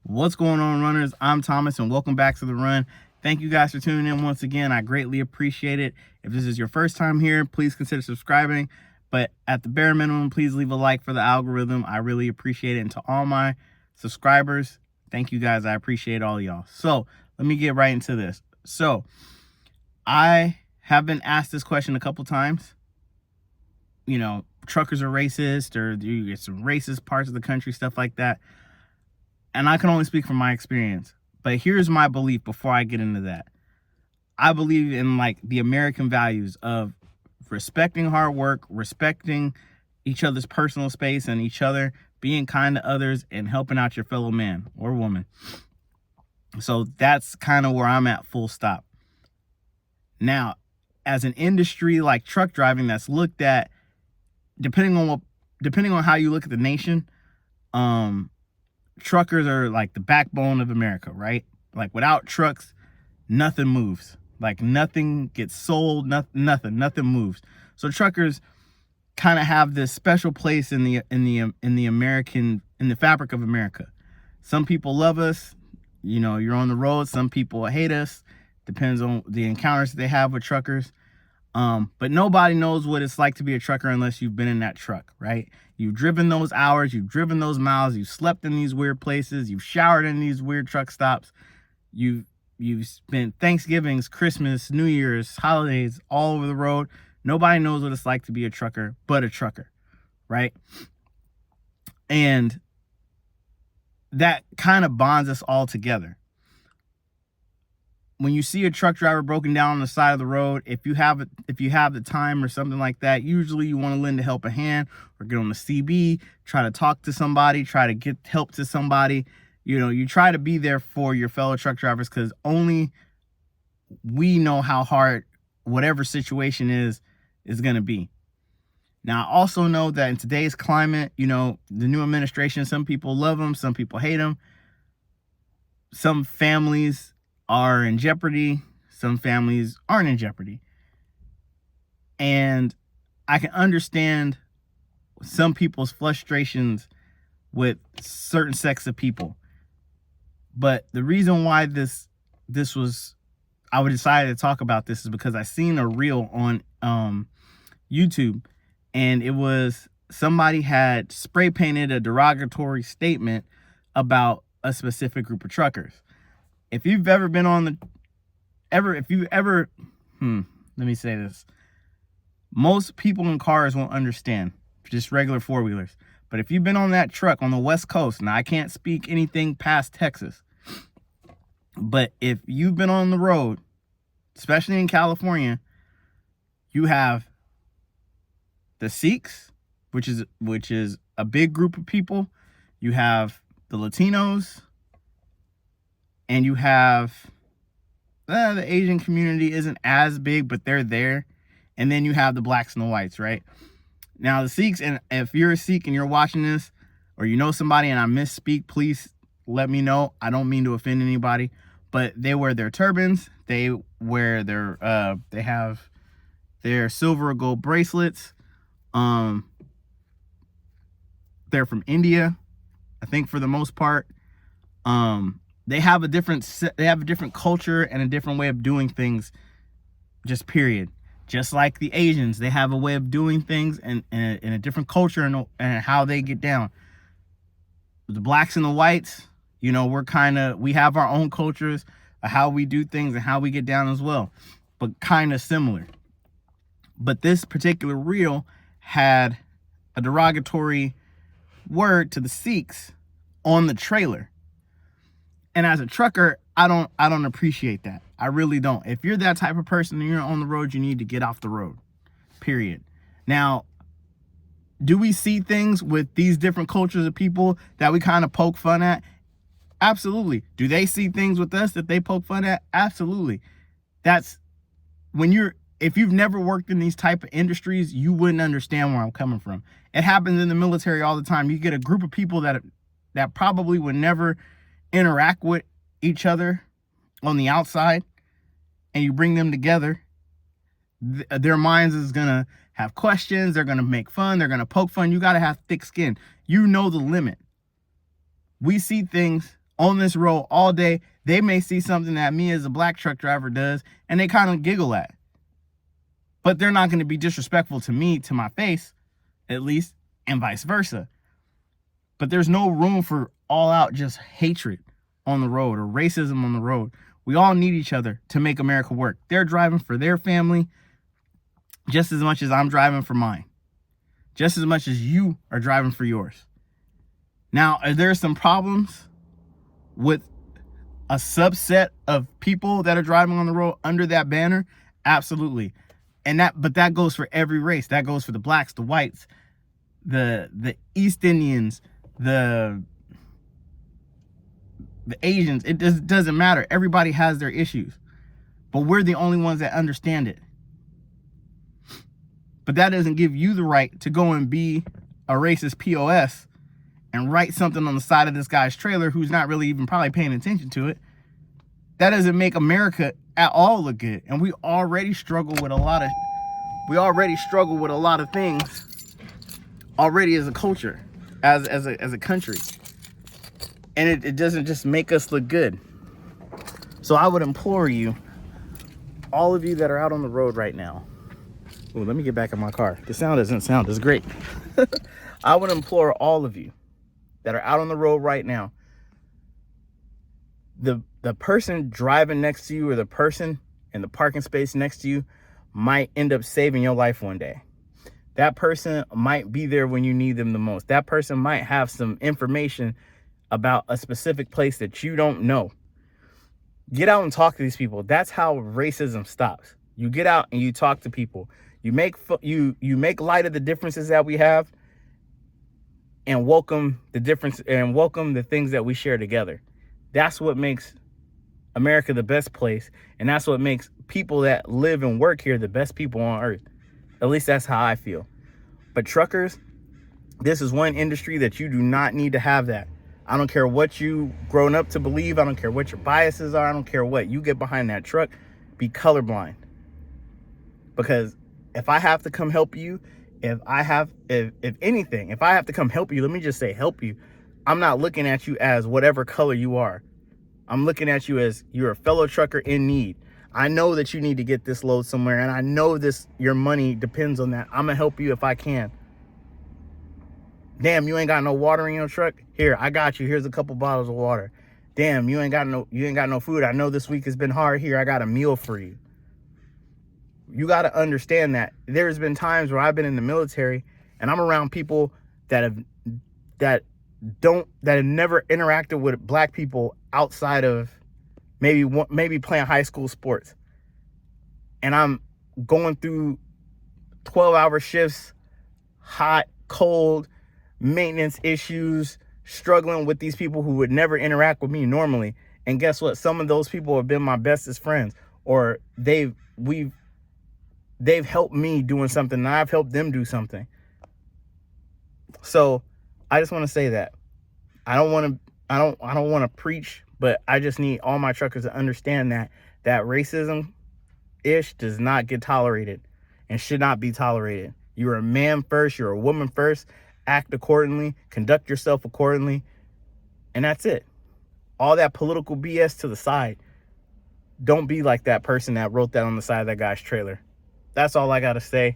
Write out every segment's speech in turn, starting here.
What's going on, runners? I'm Thomas, and welcome back to The Run. Thank you guys for tuning in once again. I greatly appreciate it. If this is your first time here, please consider subscribing. But at the bare minimum, please leave a like for the algorithm. I really appreciate it. And to all my subscribers, thank you guys. I appreciate all y'all. So let me get right into this. So I have been asked this question a couple times. You know, truckers are racist, or you get some racist parts of the country, stuff like that. And I can only speak from my experience. But here's my belief before I get into that. I believe in like the American values of respecting hard work, respecting each other's personal space and each other, being kind to others, and helping out your fellow man or woman. So that's kind of where I'm at, full stop. Now, as an industry like truck driving that's looked at, depending on how you look at the nation, truckers are like the backbone of America, right? Like without trucks, nothing moves. Like nothing gets sold, nothing moves. So truckers kind of have this special place in the fabric of America. Some people love us, you know, you're on the road. Some people hate us. Depends on the encounters that they have with truckers. But nobody knows what it's like to be a trucker unless you've been in that truck, right? You've driven those hours, you've driven those miles, you've slept in these weird places, you've showered in these weird truck stops, you've spent Thanksgivings, Christmas, New Year's, holidays all over the road. Nobody knows what it's like to be a trucker but a trucker, right? And that kind of bonds us all together. When you see a truck driver broken down on the side of the road, if you have the time or something like that, usually you want to lend a help a hand or get on the CB, try to talk to somebody, try to get help to somebody. You know, you try to be there for your fellow truck drivers because only we know how hard whatever situation is going to be. Now, I also know that in today's climate, you know, the new administration, some people love them, some people hate them. Some families are in jeopardy, some families aren't in jeopardy. And I can understand some people's frustrations with certain sects of people. But the reason why I would decide to talk about this is because I seen a reel on YouTube, and it was somebody had spray painted a derogatory statement about a specific group of truckers. If you've ever been let me say this. Most people in cars won't understand, just regular four-wheelers. But if you've been on that truck on the West Coast, now I can't speak anything past Texas, but if you've been on the road, especially in California, you have the Sikhs, which is a big group of people. You have the Latinos, and you have the Asian community isn't as big, but they're there. And then you have the blacks and the whites, right? Now the Sikhs, and if you're a Sikh and you're watching this, or you know somebody and I misspeak, please let me know. I don't mean to offend anybody, but they wear their turbans. They wear they have their silver or gold bracelets. They're from India, I think, for the most part. They have a different culture and a different way of doing things, just period. Just like the Asians, they have a way of doing things and a different culture and how they get down. The blacks and the whites, you know, we have our own cultures of how we do things and how we get down as well, but kind of similar. But this particular reel had a derogatory word to the Sikhs on the trailer. And as a trucker, I don't appreciate that. I really don't. If you're that type of person and you're on the road, you need to get off the road, period. Now, do we see things with these different cultures of people that we kind of poke fun at? Absolutely. Do they see things with us that they poke fun at? Absolutely. That's if you've never worked in these type of industries, you wouldn't understand where I'm coming from. It happens in the military all the time. You get a group of people that probably would never interact with each other on the outside, and you bring them together. Their minds is gonna have questions. They're gonna make fun. They're gonna poke fun. You gotta have thick skin. You know the limit. We see things on this road all day. They may see something that me as a black truck driver does, and they kind of giggle at. But they're not going to be disrespectful to me, to my face, at least, and vice versa. But there's no room for all out just hatred on the road or racism on the road. We all need each other to make America work. They're driving for their family just as much as I'm driving for mine. Just as much as you are driving for yours. Now, are there some problems with a subset of people that are driving on the road under that banner? Absolutely. But that goes for every race. That goes for the blacks, the whites, the East Indians, the Asians. It doesn't matter. Everybody has their issues. But we're the only ones that understand it. But that doesn't give you the right to go and be a racist POS and write something on the side of this guy's trailer who's not really even probably paying attention to it. That doesn't make America at all look good. And we already struggle with a lot of things already as a culture, as a country. And it doesn't just make us look good. So I would implore you, all of you that are out on the road right now. Ooh, let me get back in my car. The sound doesn't sound as great. I would implore all of you that are out on the road right now. The person driving next to you or the person in the parking space next to you might end up saving your life one day. That person might be there when you need them the most. That person might have some information about a specific place that you don't know. Get out and talk to these people. That's how racism stops. You get out and you talk to people. You make light of the differences that we have and welcome the difference and welcome the things that we share together. That's what makes America the best place, and that's what makes people that live and work here the best people on earth. At least that's how I feel. But truckers, this is one industry that you do not need to have that. I don't care what you grown up to believe. I don't care what your biases are. I don't care what. You get behind that truck, be colorblind. Because if I have to come help you, if anything, if I have to come help you, let me just say help you. I'm not looking at you as whatever color you are. I'm looking at you as you're a fellow trucker in need. I know that you need to get this load somewhere, and I know your money depends on that. I'm gonna help you if I can. Damn, you ain't got no water in your truck? Here, I got you. Here's a couple bottles of water. Damn, you ain't got no food. I know this week has been hard. Here, I got a meal for you. You got to understand that there's been times where I've been in the military and I'm around people that have never interacted with black people outside of maybe playing high school sports. And I'm going through 12-hour shifts, hot, cold, maintenance issues, struggling with these people who would never interact with me normally. And guess what? Some of those people have been my bestest friends, or they've helped me doing something and I've helped them do something. So I just want to say that I don't want to preach, but I just need all my truckers to understand that racism ish does not get tolerated and should not be tolerated. You're a man first, you're a woman first, act accordingly, conduct yourself accordingly, and that's it. All that political BS to the side. Don't be like that person that wrote that on the side of that guy's trailer. That's all I got to say.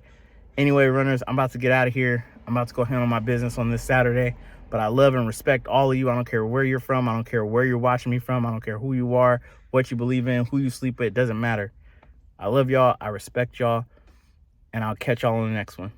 Anyway, runners, I'm about to get out of here. I'm about to go handle my business on this Saturday. But I love and respect all of you. I don't care where you're from. I don't care where you're watching me from. I don't care who you are, what you believe in, who you sleep with. It doesn't matter. I love y'all. I respect y'all. And I'll catch y'all on the next one.